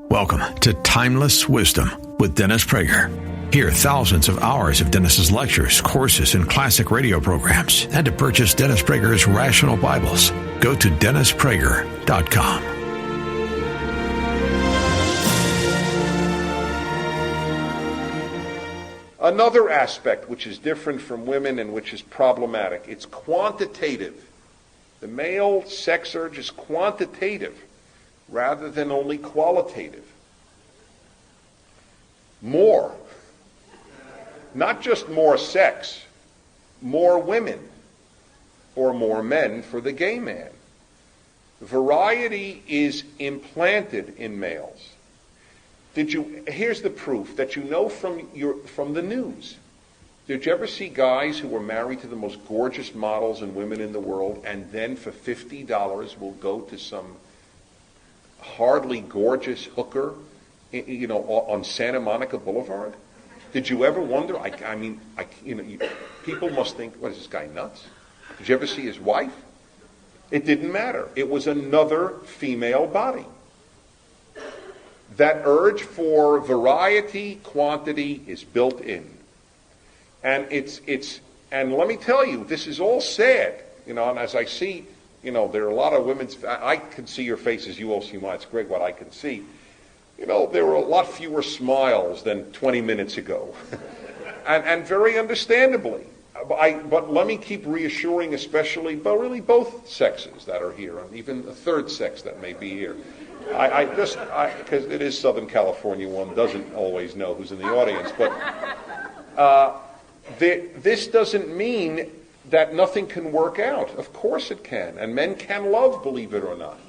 Welcome to Timeless Wisdom with Dennis Prager. Hear thousands of hours of Dennis's lectures, courses, and classic radio programs. And to purchase Dennis Prager's Rational Bibles, go to DennisPrager.com. Another aspect which is different from women and which is problematic, it's quantitative. The male sex urge is quantitative rather than only qualitative. More. Not just more sex, more women or more men for the gay man. Variety is implanted in males. Here's the proof that you know from the news. Did you ever see guys who were married to the most gorgeous models and women in the world, and then for $50 will go to some hardly gorgeous hooker, on Santa Monica Boulevard? Did you ever wonder? People must think, what is this guy, nuts? Did you ever see his wife? It didn't matter. It was another female body. That urge for variety, quantity is built in. And and let me tell you, this is all sad, and as I see, there are a lot of women's, I can see your faces, you all see mine, it's great what I can see. There were a lot fewer smiles than 20 minutes ago. and very understandably. But let me keep reassuring, especially, but really both sexes that are here, and even the third sex that may be here. Because it is Southern California, one doesn't always know who's in the audience, but this doesn't mean that nothing can work out. Of course it can, and men can love, believe it or not.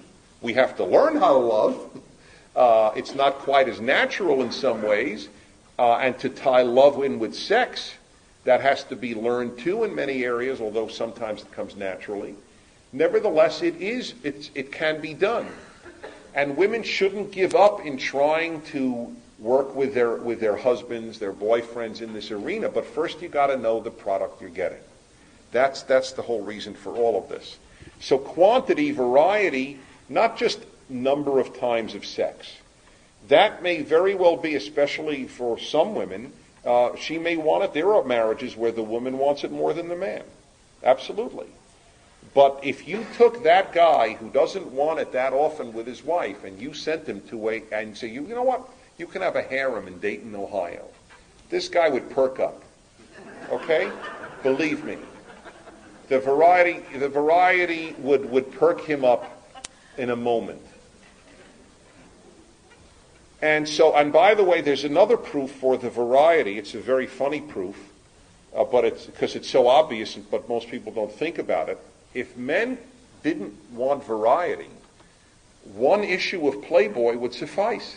We have to learn how to love. It's not quite as natural in some ways, and to tie love in with sex, that has to be learned too in many areas, although sometimes it comes naturally. Nevertheless, it can be done. And women shouldn't give up in trying to work with their husbands, their boyfriends in this arena. But first you got to know the product you're getting. That's the whole reason for all of this. So quantity, variety, not just number of times of sex. That may very well be, especially for some women, she may want it. There are marriages where the woman wants it more than the man. Absolutely. But if you took that guy who doesn't want it that often with his wife and you sent him and say, you know what? You can have a harem in Dayton, Ohio. This guy would perk up. Okay? Believe me. The variety would perk him up in a moment. And by the way, there's another proof for the variety. It's a very funny proof, but it's because it's so obvious, but most people don't think about it. If men didn't want variety, one issue of Playboy would suffice.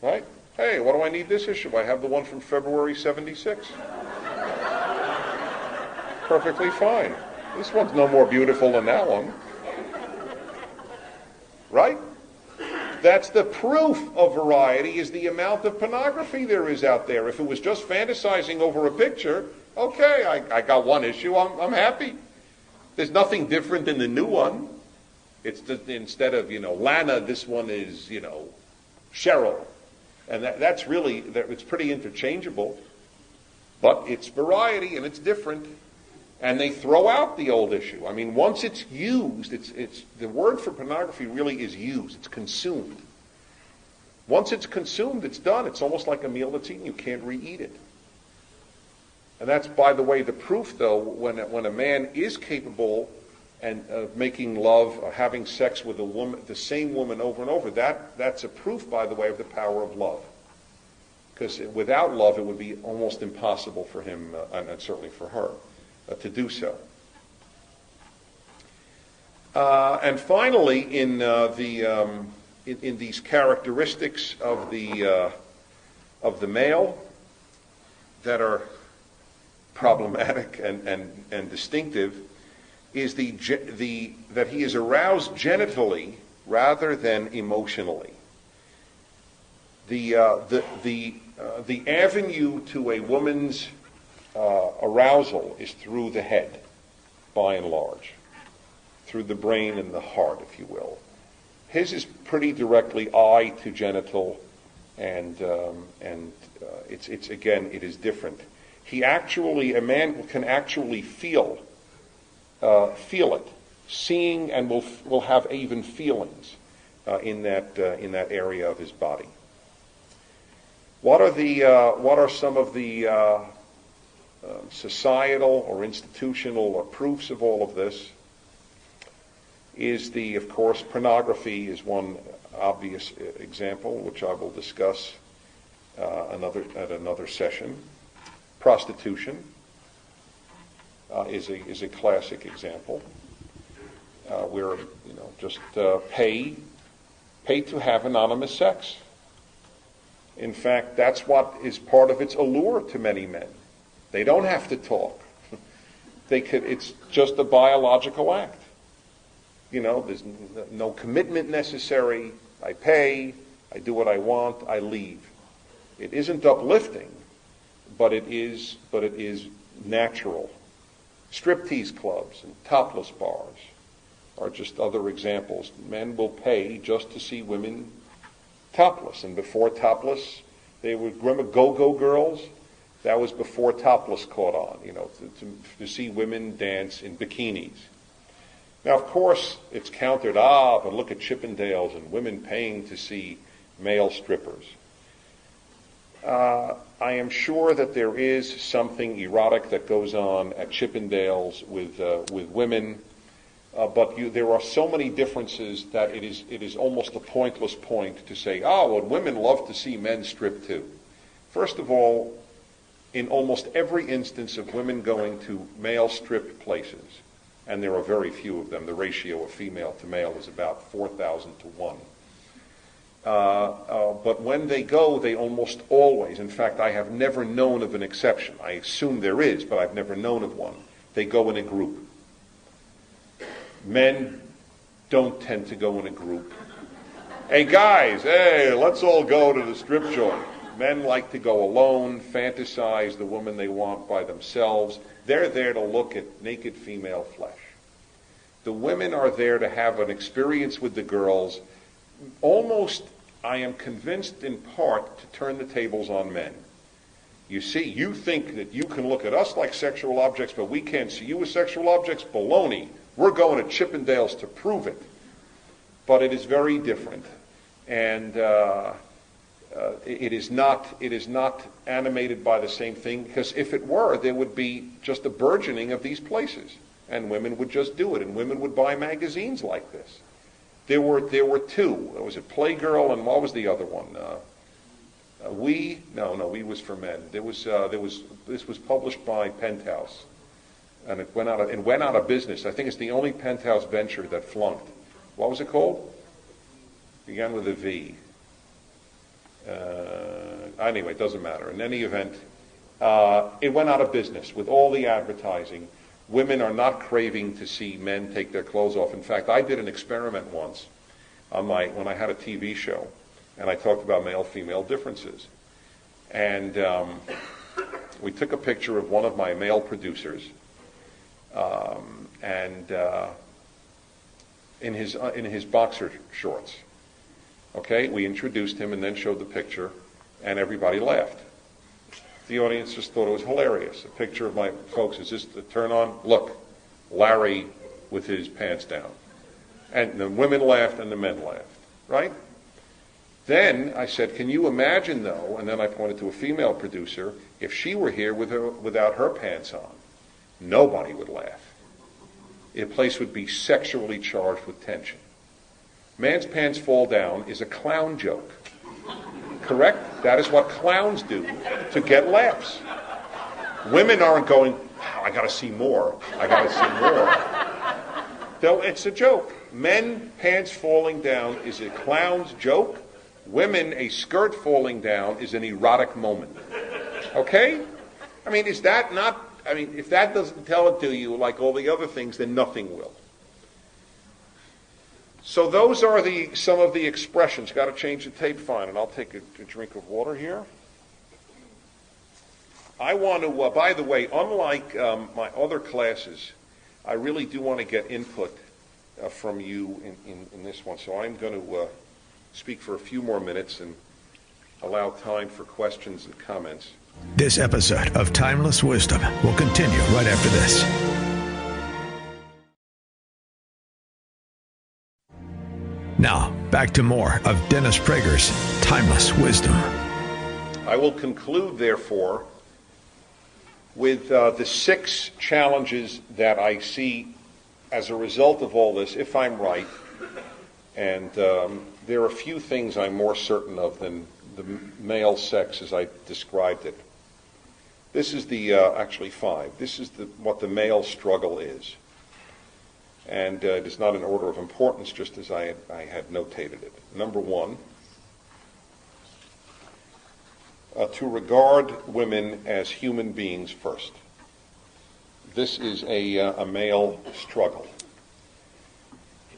Right? Hey, what do I need this issue? I have the one from February 76. Perfectly fine. This one's no more beautiful than that one. Right? That's the proof of variety, is the amount of pornography there is out there. If it was just fantasizing over a picture, okay, I got one issue, I'm happy. There's nothing different in the new one. It's just, instead of, Lana, this one is, Cheryl. And that's really, it's pretty interchangeable. But it's variety and it's different. And they throw out the old issue. I mean, once it's used, it's the word for pornography really is used. It's consumed. Once it's consumed, it's done. It's almost like a meal that's eaten. You can't re-eat it. And that's, by the way, the proof, though, when a man is capable of making love, having sex with a woman, the same woman over and over, that's a proof, by the way, of the power of love. Because without love, it would be almost impossible for him, and certainly for her, to do so. And finally, in these characteristics of the male that are problematic and distinctive, is that he is aroused genitally rather than emotionally. The avenue to a woman's arousal is through the head, by and large, through the brain and the heart, if you will. His is pretty directly eye to genital, and it's again, it is different. A man can actually feel it, seeing, and will have even feelings in that area of his body. What are some of the societal or institutional proofs of all of this? Of course, pornography is one obvious example, which I will discuss at another session. Prostitution is a classic example, where just pay to have anonymous sex. In fact, that's what is part of its allure to many men. They don't have to talk. It's just a biological act. There's no commitment necessary. I pay, I do what I want, I leave. It isn't uplifting, but it is natural. Striptease clubs and topless bars are just other examples. Men will pay just to see women topless. And before topless, remember go-go girls? That was before topless caught on, to see women dance in bikinis. Now, of course, it's countered, but look at Chippendales and women paying to see male strippers. I am sure that there is something erotic that goes on at Chippendales with women, but there are so many differences that it is almost a pointless point to say, well, women love to see men strip too. First of all, in almost every instance of women going to male strip places, and there are very few of them, the ratio of female to male is about 4,000 to 1. But when they go, they almost always, in fact, I have never known of an exception. I assume there is, but I've never known of one. They go in a group. Men don't tend to go in a group. Hey guys, let's all go to the strip joint. Men like to go alone, fantasize the woman they want by themselves. They're there to look at naked female flesh. The women are there to have an experience with the girls, almost, I am convinced in part, to turn the tables on men. You see, you think that you can look at us like sexual objects, but we can't see you as sexual objects? Baloney. We're going to Chippendales to prove it. But it is very different. And it is not animated by the same thing, because if it were, there would be just a burgeoning of these places, and women would just do it, and women would buy magazines like this. There were two. Was it Playgirl, and what was the other one? We was for men. This was published by Penthouse, and it went out of business. I think it's the only Penthouse venture that flunked. What was it called? Began with a V. Anyway, it doesn't matter. In any event, it went out of business with all the advertising. Women are not craving to see men take their clothes off. In fact, I did an experiment once when I had a TV show, and I talked about male-female differences. And we took a picture of one of my male producers, and in his boxer shorts. Okay, we introduced him and then showed the picture, and everybody laughed. The audience just thought it was hilarious. A picture of my folks, is this the turn on? Look, Larry with his pants down. And the women laughed and the men laughed, right? Then I said, can you imagine though, and then I pointed to a female producer, if she were here without her pants on, nobody would laugh. The place would be sexually charged with tension. Man's pants fall down is a clown joke. Correct? That is what clowns do to get laughs. Women aren't going, I got to see more. I got to see more. It's a joke. Men, pants falling down is a clown's joke. Women, a skirt falling down is an erotic moment. Okay? I mean, if that doesn't tell it to you like all the other things, then nothing will. So those are some of the expressions. Got to change the tape, fine, and I'll take a drink of water here. I want to, by the way, unlike my other classes, I really do want to get input from you in this one. So I'm going to speak for a few more minutes and allow time for questions and comments. This episode of Timeless Wisdom will continue right after this. Now, back to more of Dennis Prager's Timeless Wisdom. I will conclude, therefore, with the 6 challenges that I see as a result of all this, if I'm right. And there are a few things I'm more certain of than the male sex as I described it. This is the, actually 5. This is what the male struggle is. And it is not in order of importance, just as I had notated it. Number 1, to regard women as human beings first. This is a male struggle.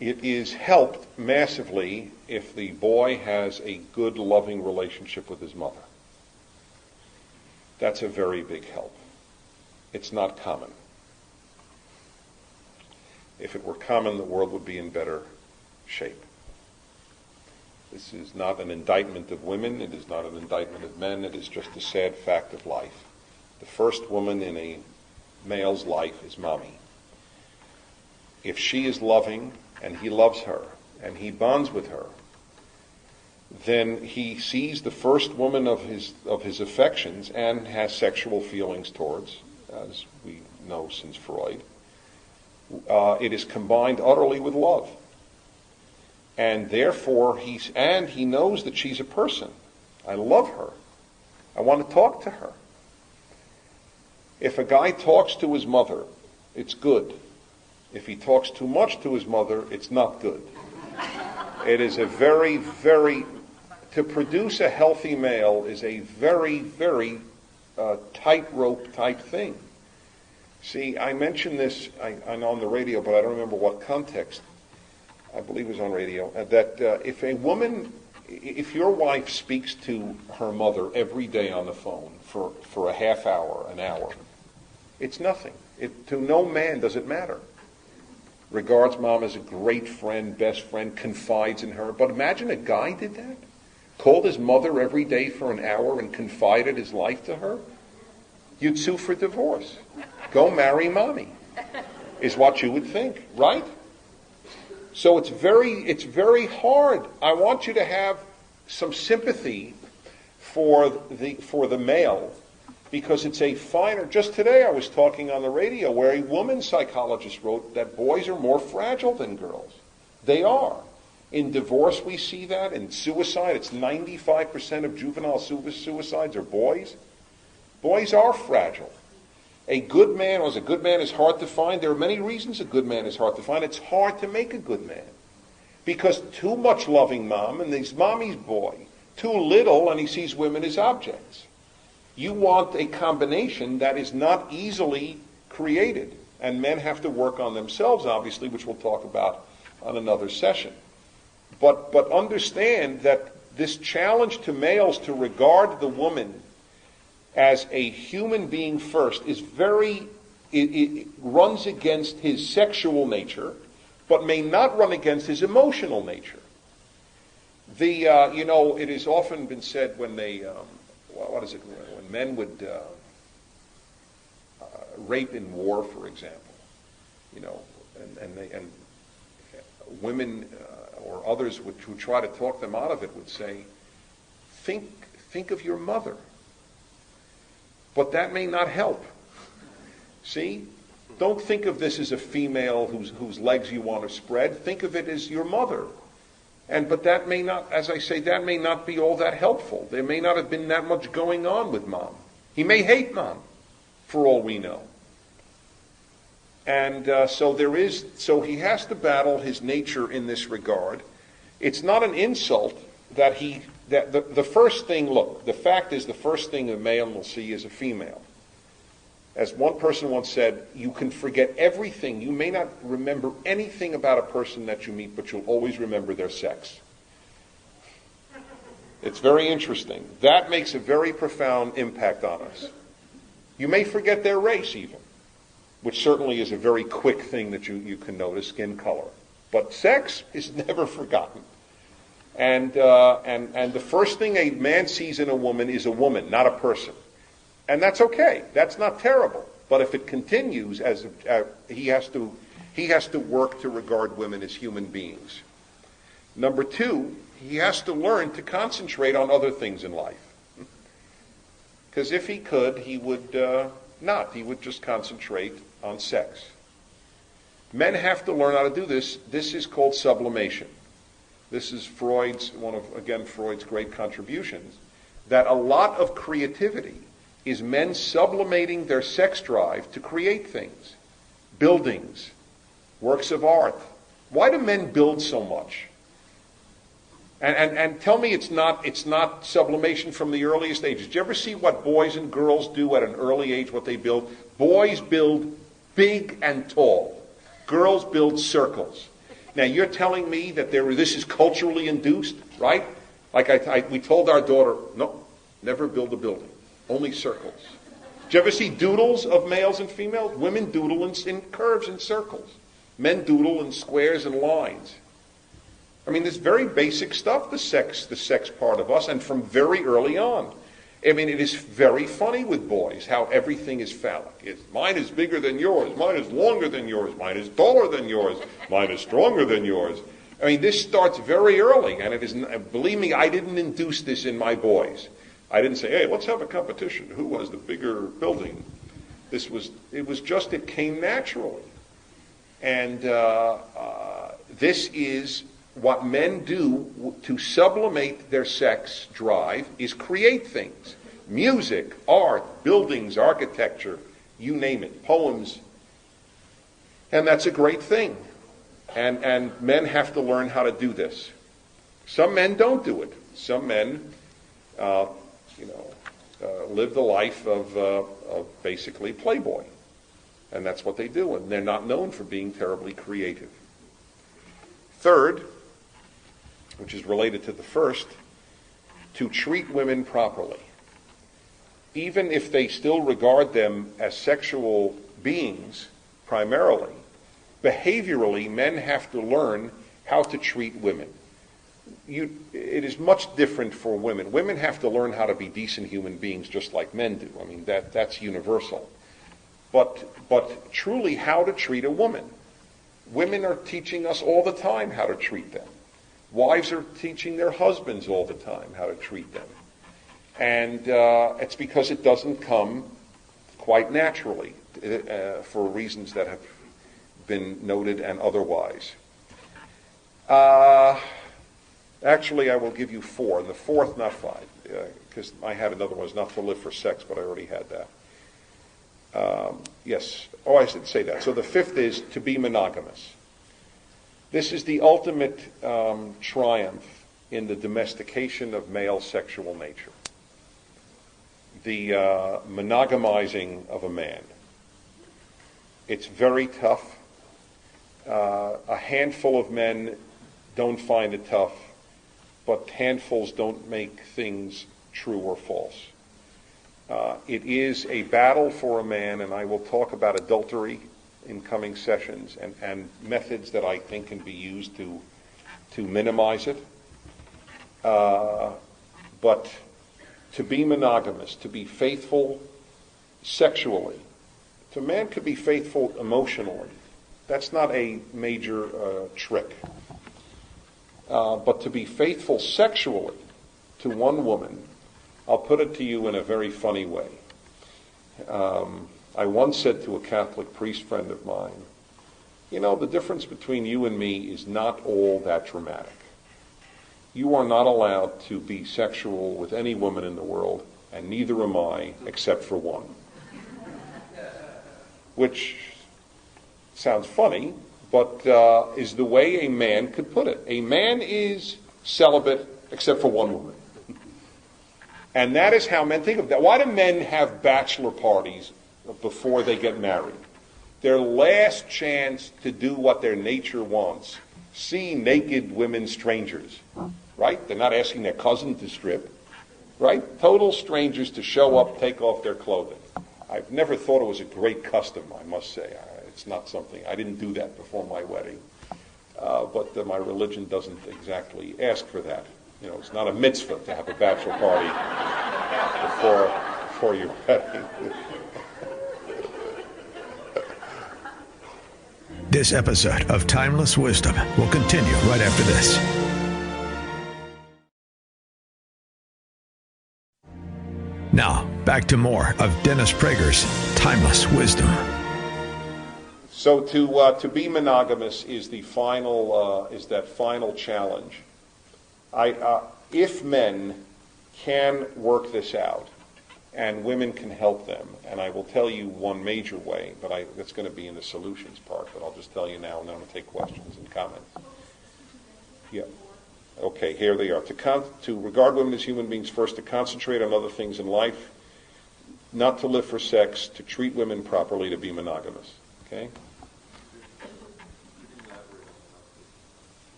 It is helped massively if the boy has a good, loving relationship with his mother. That's a very big help. It's not common. If it were common, the world would be in better shape. This is not an indictment of women. It is not an indictment of men. It is just a sad fact of life. The first woman in a male's life is mommy. If she is loving and he loves her and he bonds with her, then he sees the first woman of his affections and has sexual feelings towards, as we know since Freud. It is combined utterly with love. And therefore, he knows that she's a person. I love her. I want to talk to her. If a guy talks to his mother, it's good. If he talks too much to his mother, it's not good. It is a very, very, to produce a healthy male is a very, very tightrope type thing. See, I mentioned this I'm on the radio, but I don't remember what context. I believe it was on radio. That if your wife speaks to her mother every day on the phone for a half hour, an hour, it's nothing. To no man does it matter. Regards mom as a great friend, best friend, confides in her. But imagine a guy did that. Called his mother every day for an hour and confided his life to her. You'd sue for divorce. Go marry mommy, is what you would think, right? So it's very hard. I want you to have some sympathy for the male, because it's a finer. Just today I was talking on the radio where a woman psychologist wrote that boys are more fragile than girls. They are. In divorce we see that. In suicide, it's 95% of juvenile suicides are boys. Boys are fragile. A good man is hard to find. There are many reasons a good man is hard to find. It's hard to make a good man. Because too much loving mom, and he's mommy's boy. Too little, and he sees women as objects. You want a combination that is not easily created. And men have to work on themselves, obviously, which we'll talk about on another session. But understand that this challenge to males to regard the woman as a human being first is it runs against his sexual nature, but may not run against his emotional nature. It has often been said when when men would rape in war, for example, and women or others who try to talk them out of it would say, think of your mother. But that may not help. See? Don't think of this as a female whose legs you want to spread. Think of it as your mother. But that may not, as I say, that may not be all that helpful. There may not have been that much going on with mom. He may hate mom, for all we know. And so he has to battle his nature in this regard. It's not an insult that the first thing, look, the fact is the first thing a male will see is a female. As one person once said, you can forget everything. You may not remember anything about a person that you meet, but you'll always remember their sex. It's very interesting. That makes a very profound impact on us. You may forget their race even, which certainly is a very quick thing that you can notice, skin color. But sex is never forgotten. And the first thing a man sees in a woman is a woman, not a person. And that's okay. That's not terrible. But if it continues, he has to work to regard women as human beings. Number two, he has to learn to concentrate on other things in life. Because if he could, he would not. He would just concentrate on sex. Men have to learn how to do this. This is called sublimation. This is Freud's great contributions, that a lot of creativity is men sublimating their sex drive to create things, buildings, works of art. Why do men build so much? And tell me it's not sublimation from the earliest ages. Did you ever see what boys and girls do at an early age, what they build? Boys build big and tall. Girls build circles. Now, you're telling me that this is culturally induced, right? Like we told our daughter, no, never build a building, only circles. Did you ever see doodles of males and females? Women doodle in curves and circles. Men doodle in squares and lines. I mean, this very basic stuff, the sex part of us, and from very early on. I mean, it is very funny with boys how everything is phallic. Mine is bigger than yours. Mine is longer than yours. Mine is taller than yours. Mine is stronger than yours. I mean, this starts very early, and it is. Believe me, I didn't induce this in my boys. I didn't say, hey, let's have a competition. Who was the bigger building? It came naturally. And this is what men do to sublimate their sex drive, is create things. Music, art, buildings, architecture, you name it, poems. And that's a great thing. And men have to learn how to do this. Some men don't do it. Some men, live the life of basically playboy. And that's what they do. And they're not known for being terribly creative. Third, which is related to the first, to treat women properly. Even if they still regard them as sexual beings, primarily, behaviorally, men have to learn how to treat women. It is much different for women. Women have to learn how to be decent human beings just like men do. I mean, that's universal. But truly, how to treat a woman. Women are teaching us all the time how to treat them. Wives are teaching their husbands all the time how to treat them. And it's because it doesn't come quite naturally for reasons that have been noted and otherwise. Actually, I will give you 4, and the fourth, not 5, because I had another one, was not to live for sex, but I already had that. Yes. Oh, I should say that. So the 5th is to be monogamous. This is the ultimate triumph in the domestication of male sexual nature. The monogamizing of a man. It's very tough. A handful of men don't find it tough, but handfuls don't make things true or false. It is a battle for a man, and I will talk about adultery in coming sessions and methods that I think can be used to minimize it. But to be monogamous, to be faithful sexually, a man could be faithful emotionally. That's not a major trick. But to be faithful sexually to one woman, I'll put it to you in a very funny way. I once said to a Catholic priest friend of mine, the difference between you and me is not all that dramatic. You are not allowed to be sexual with any woman in the world, and neither am I, except for one. Which sounds funny, but is the way a man could put it. A man is celibate except for one woman. And that is how men think of that. Why do men have bachelor parties before they get married? Their last chance to do what their nature wants. See naked women strangers. Right? They're not asking their cousin to strip. Right? Total strangers to show up, take off their clothing. I've never thought it was a great custom, I must say. It's not something, I didn't do that before my wedding. but my religion doesn't exactly ask for that. You know, it's not a mitzvah to have a bachelor party before your wedding. This episode of Timeless Wisdom will continue right after this. Now, back to more of Dennis Prager's Timeless Wisdom. So to be monogamous is the final that final challenge. If men can work this out, and women can help them, and I will tell you one major way, but that's going to be in the solutions part. But I'll just tell you now, and then I'm going to take questions and comments. Yeah. Okay, here they are. To regard women as human beings first, to concentrate on other things in life, not to live for sex, to treat women properly, to be monogamous. Okay?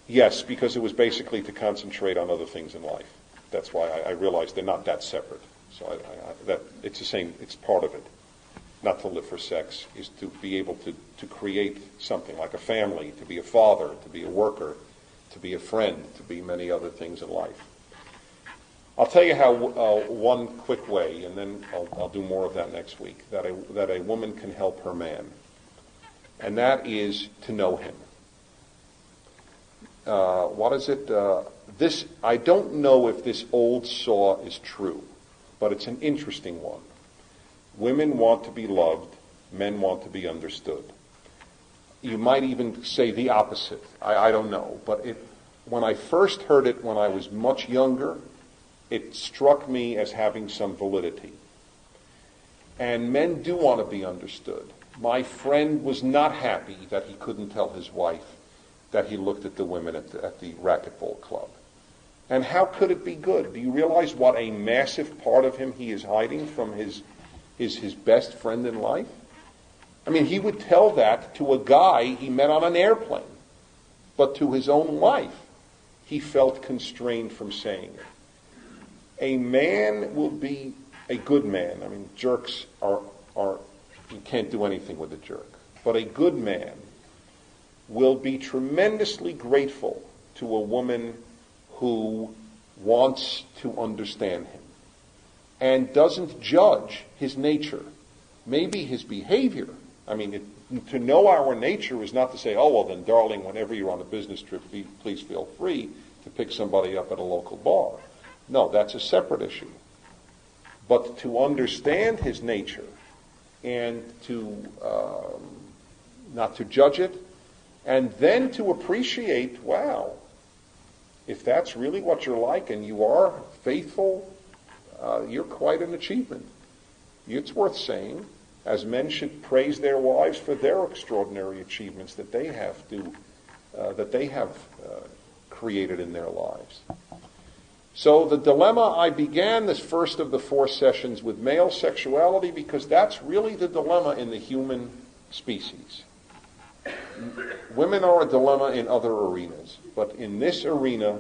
Yes, because it was basically to concentrate on other things in life. That's why I realized they're not that separate. So that it's the same. It's part of it. Not to live for sex is to be able to create something like a family, to be a father, to be a worker, to be a friend, to be many other things in life. I'll tell you how one quick way, and then I'll do more of that next week, that a woman can help her man, and that is to know him. What is it? I don't know if this old saw is true, but it's an interesting one. Women want to be loved, men want to be understood. You might even say the opposite. I don't know. But when I first heard it when I was much younger, it struck me as having some validity. And men do want to be understood. My friend was not happy that he couldn't tell his wife that he looked at the women at the racquetball club. And how could it be good? Do you realize what a massive part of him he is hiding from his best friend in life? I mean, he would tell that to a guy he met on an airplane. But to his own wife, he felt constrained from saying it. A man will be a good man. I mean, jerks are you can't do anything with a jerk. But a good man will be tremendously grateful to a woman who wants to understand him and doesn't judge his nature, maybe his behavior. I mean, to know our nature is not to say, oh, well, then, darling, whenever you're on a business trip, please feel free to pick somebody up at a local bar. No, that's a separate issue. But to understand his nature and to not to judge it, and then to appreciate, wow, if that's really what you're like and you are faithful, you're quite an achievement. It's worth saying, as men should praise their wives for their extraordinary achievements that they have created in their lives. So the dilemma, I began this first of the 4 sessions with male sexuality because that's really the dilemma in the human species. Women are a dilemma in other arenas, but in this arena,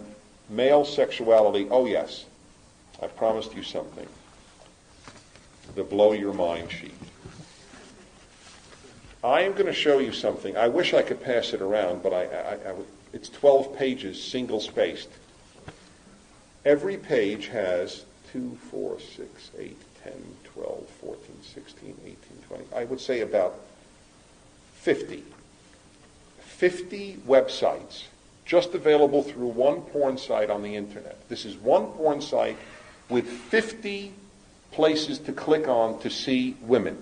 male sexuality, oh yes, I promised you something. The blow your mind sheet. I am going to show you something. I wish I could pass it around, but it's 12 pages, single-spaced. Every page has 2, 4, 6, 8, 10, 12, 14, 16, 18, 20. I would say about 50 websites just available through one porn site on the internet. This is one porn site with 50 places to click on to see women.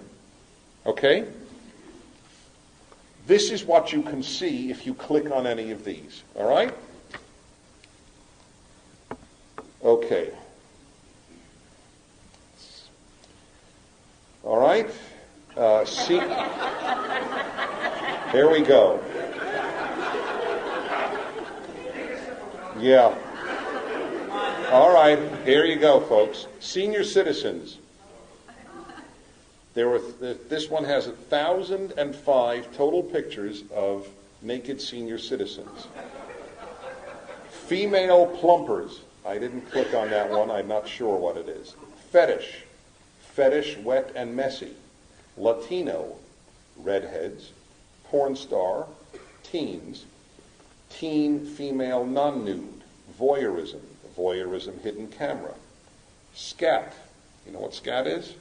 Okay? This is what you can see if you click on any of these. All right? Okay. All right? See. There we go. Yeah. All right. Here you go, folks. Senior citizens. This one has 1,005 total pictures of naked senior citizens. Female plumpers. I didn't click on that one. I'm not sure what it is. Fetish, wet and messy. Latino, redheads. Porn star, teens. teen female non-nude, voyeurism hidden camera, scat. You know what scat is?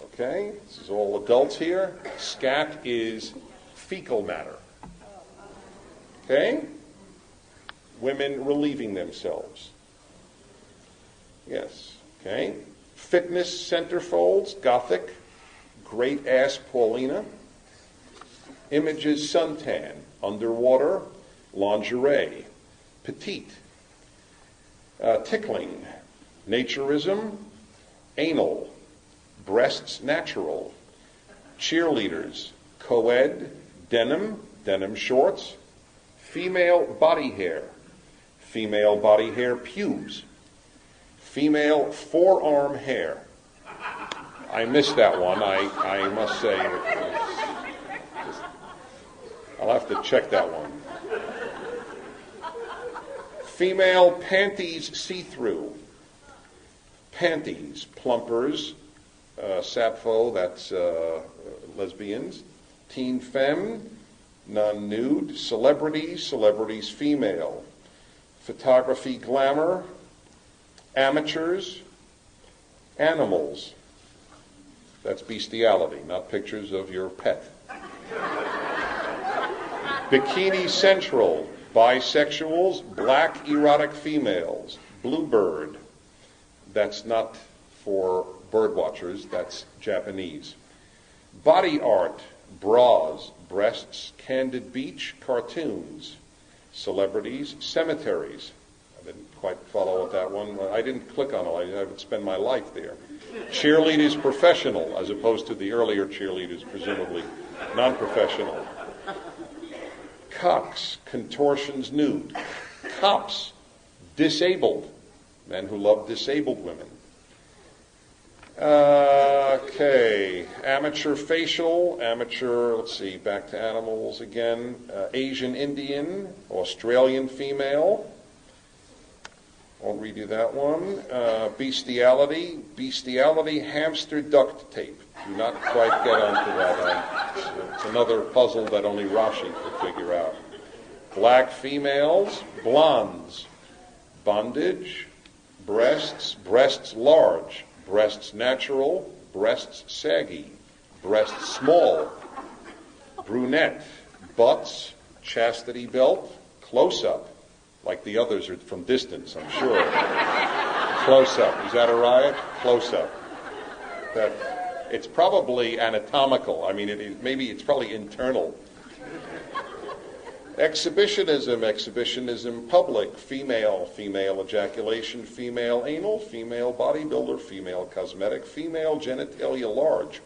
Okay, this is all adults here. Scat is fecal matter. Okay? Women relieving themselves. Yes. Okay? Fitness centerfolds, Gothic, great ass Paulina. Images suntan, underwater, lingerie, petite. Tickling, naturism, anal, breasts natural, cheerleaders, co-ed, denim shorts, female body hair pubes, female forearm hair. I missed that one, I must say. I'll have to check that one. Female panties see-through. Panties, plumpers, Sappho, that's lesbians. Teen femme, non-nude. Celebrities female. Photography glamour. Amateurs. Animals. That's bestiality, not pictures of your pet. Bikini Central, bisexuals, black erotic females, bluebird. That's not for bird watchers, that's Japanese. Body art, bras, breasts, candid beach, cartoons, celebrities, cemeteries. I didn't quite follow with that one. I didn't click on it. I would spend my life there. Cheerleaders professional, as opposed to the earlier cheerleaders, presumably non-professional. Cocks, contortions nude. Cops, disabled, men who love disabled women. Okay, amateur facial, let's see, back to animals again. Asian Indian, Australian female. Won't redo that one. Bestiality, hamster duct tape. Do not quite get onto that. It's another puzzle that only Rashi could figure out. Black females, blondes, bondage, breasts large, breasts natural, breasts saggy, breasts small, brunette, butts, chastity belt, close-up. Like the others are from distance, I'm sure. Close-up. Is that a riot? Close-up. It's probably anatomical. I mean, maybe it's probably internal. Exhibitionism public, female ejaculation, female anal, female bodybuilder, female cosmetic, female genitalia large,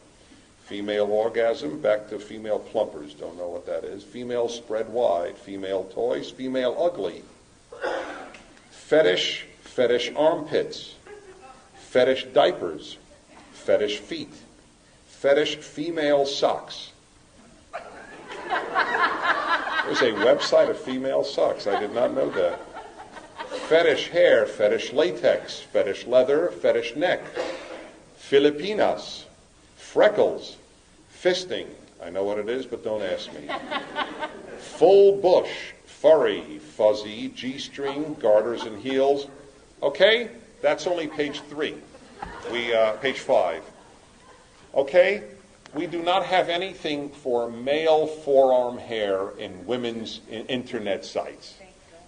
female orgasm, back to female plumpers, don't know what that is, female spread wide, female toys, female ugly, fetish armpits, fetish diapers, fetish feet, fetish female socks. There's a website of female socks. I did not know that. Fetish hair, fetish latex, fetish leather, fetish neck. Filipinas, freckles, fisting. I know what it is, but don't ask me. Full bush, furry, fuzzy, G-string, garters and heels. Okay, that's only page 3. Page 5. Okay, we do not have anything for male forearm hair in women's internet sites.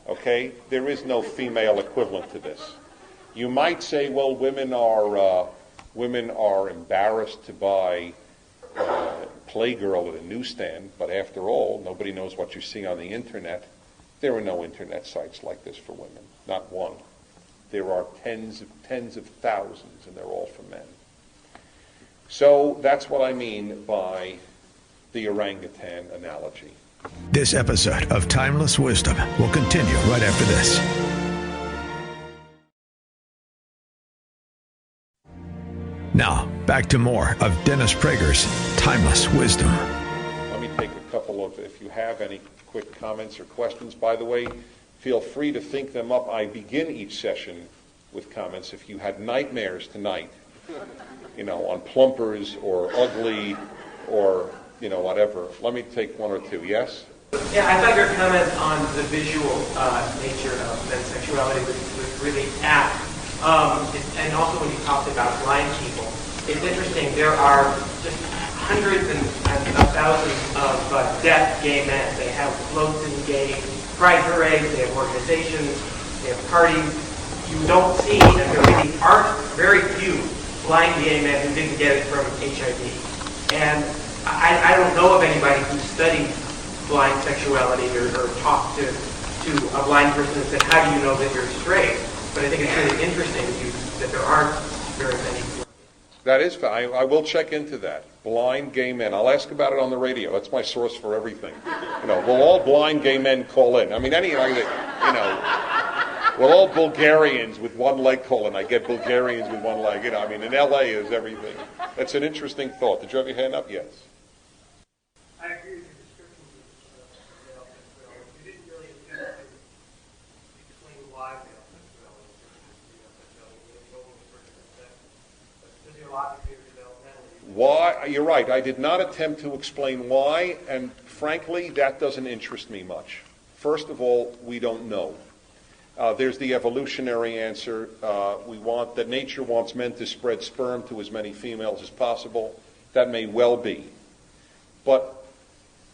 Okay, there is no female equivalent to this. You might say, well, women are embarrassed to buy Playgirl at a newsstand, but after all, nobody knows what you see on the internet. There are no internet sites like this for women, not one. There are tens of thousands, and they're all for men. So that's what I mean by the orangutan analogy. This episode of Timeless Wisdom will continue right after this. Now, back to more of Dennis Prager's Timeless Wisdom. Let me take a couple of, if you have any quick comments or questions. By the way, feel free to think them up. I begin each session with comments. If you had nightmares tonight, on plumpers or ugly or, whatever, let me take one or two. Yes? Yeah, I thought your comment on the visual nature of men's sexuality was really apt. And also when you talked about blind people, it's interesting. There are just hundreds and thousands of deaf gay men. They have floats in gay pride parades. They have organizations. They have parties. You don't see, and there really aren't very few blind gay men who didn't get it from HIV. And I don't know of anybody who studied blind sexuality or talked to a blind person and said, how do you know that you're straight? But I think it's really interesting that there aren't very many. That is, I will check into that. Blind gay men. I'll ask about it on the radio. That's my source for everything. Will all blind gay men call in? I mean, will all Bulgarians with one leg call in? I get Bulgarians with one leg. In LA is everything. That's an interesting thought. Did you have your hand up? Yes. I agree with your description of male sexuality. You didn't really attempt to explain why male sexuality is different from female sexuality. You only referred to sex, but physiologically or developmentally. Why? You're right. I did not attempt to explain why, and frankly, that doesn't interest me much. First of all, we don't know. There's the evolutionary answer. That nature wants men to spread sperm to as many females as possible. That may well be. But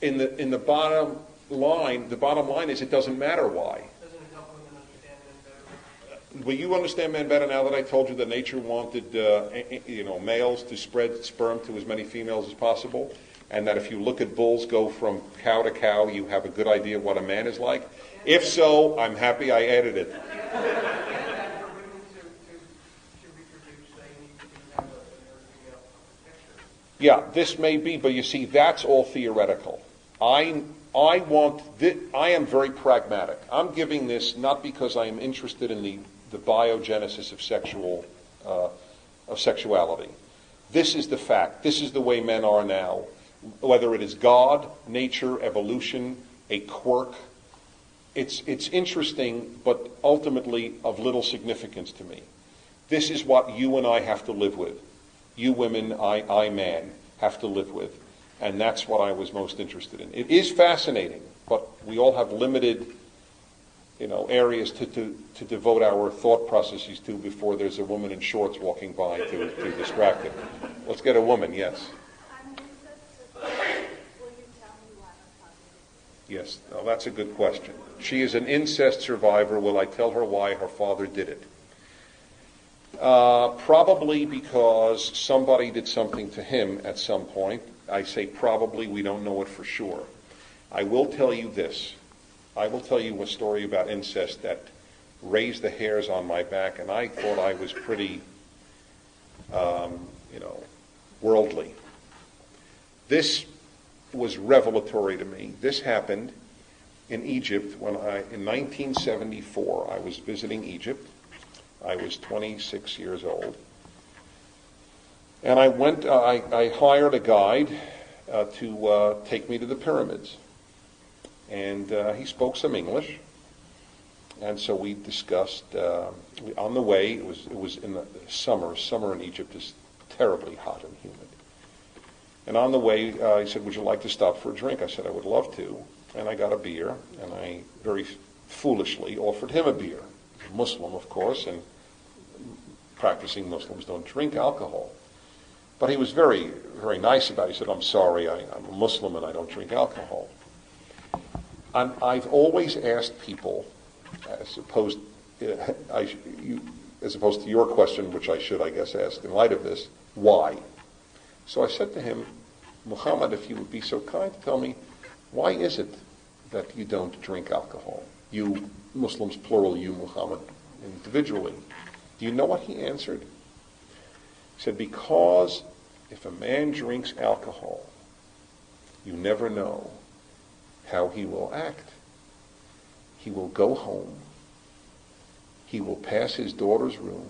in the bottom line is it doesn't matter why. Doesn't it help women understand men better? Will you understand men better now that I told you that nature wanted males to spread sperm to as many females as possible, and that if you look at bulls go from cow to cow, you have a good idea of what a man is like? If so, I'm happy I added it. For women to reproduce, they need to have a female picture. Yeah, this may be, but you see, that's all theoretical. I am very pragmatic. I'm giving this not because I am interested in the biogenesis of sexuality. This is the fact. This is the way men are now. Whether it is God, nature, evolution, a quirk, it's interesting, but ultimately of little significance to me. This is what you and I have to live with. You women, I man, have to live with. And that's what I was most interested in. It is fascinating, but we all have limited, areas to devote our thought processes to before there's a woman in shorts walking by to distract it. Let's get a woman, yes. Yes, well, that's a good question. She is an incest survivor. Will I tell her why her father did it? Probably because somebody did something to him at some point. I say probably, we don't know it for sure. I will tell you this. I will tell you a story about incest that raised the hairs on my back, and I thought I was pretty, worldly. This was revelatory to me. This happened in Egypt in 1974. I was visiting Egypt. I was 26 years old. And I hired a guide to take me to the pyramids. And he spoke some English. And so we discussed, on the way, it was in the summer. Summer in Egypt is terribly hot and humid. And on the way, he said, would you like to stop for a drink? I said, I would love to. And I got a beer, and I very foolishly offered him a beer. He's a Muslim, of course, and practicing Muslims don't drink alcohol. But he was very, very nice about it. He said, I'm sorry, I'm a Muslim and I don't drink alcohol. And I've always asked people, as opposed to your question, which I should, I guess, ask in light of this, why? So I said to him, Muhammad, if you would be so kind to tell me, why is it that you don't drink alcohol? You Muslims, plural, you Muhammad, individually. Do you know what he answered? He said, because if a man drinks alcohol, you never know how he will act. He will go home. He will pass his daughter's room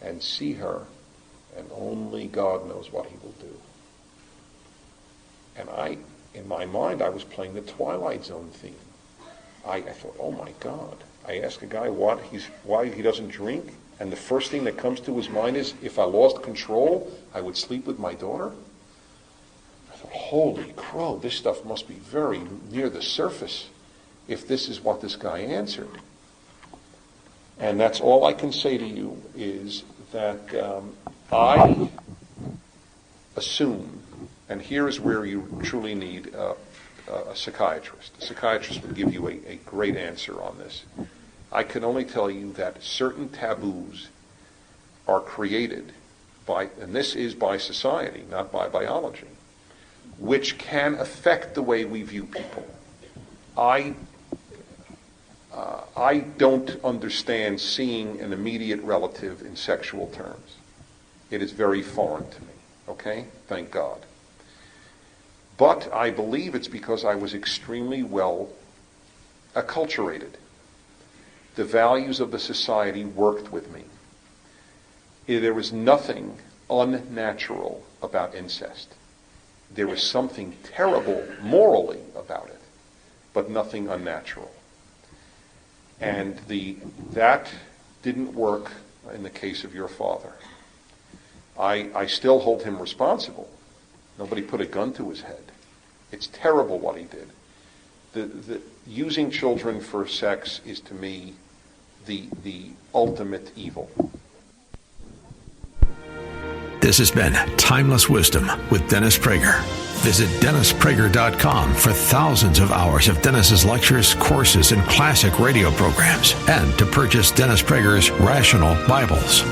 and see her, and only God knows what he will do. And in my mind, I was playing the Twilight Zone theme. I thought, oh my God. I asked a guy why he doesn't drink, and the first thing that comes to his mind is, if I lost control, I would sleep with my daughter. I thought, holy crow, this stuff must be very near the surface if this is what this guy answered. And that's all I can say to you is that I assume, and here is where you truly need a psychiatrist. A psychiatrist will give you a great answer on this. I can only tell you that certain taboos are created by, and this is by society, not by biology, which can affect the way we view people. I don't understand seeing an immediate relative in sexual terms. It is very foreign to me, okay? Thank God. But I believe it's because I was extremely well acculturated. The values of the society worked with me. There was nothing unnatural about incest. There was something terrible morally about it, but nothing unnatural. And that didn't work in the case of your father. I still hold him responsible. Nobody put a gun to his head. It's terrible what he did. The using children for sex is, to me, the ultimate evil. This has been Timeless Wisdom with Dennis Prager. Visit DennisPrager.com for thousands of hours of Dennis's lectures, courses, and classic radio programs, and to purchase Dennis Prager's Rational Bibles.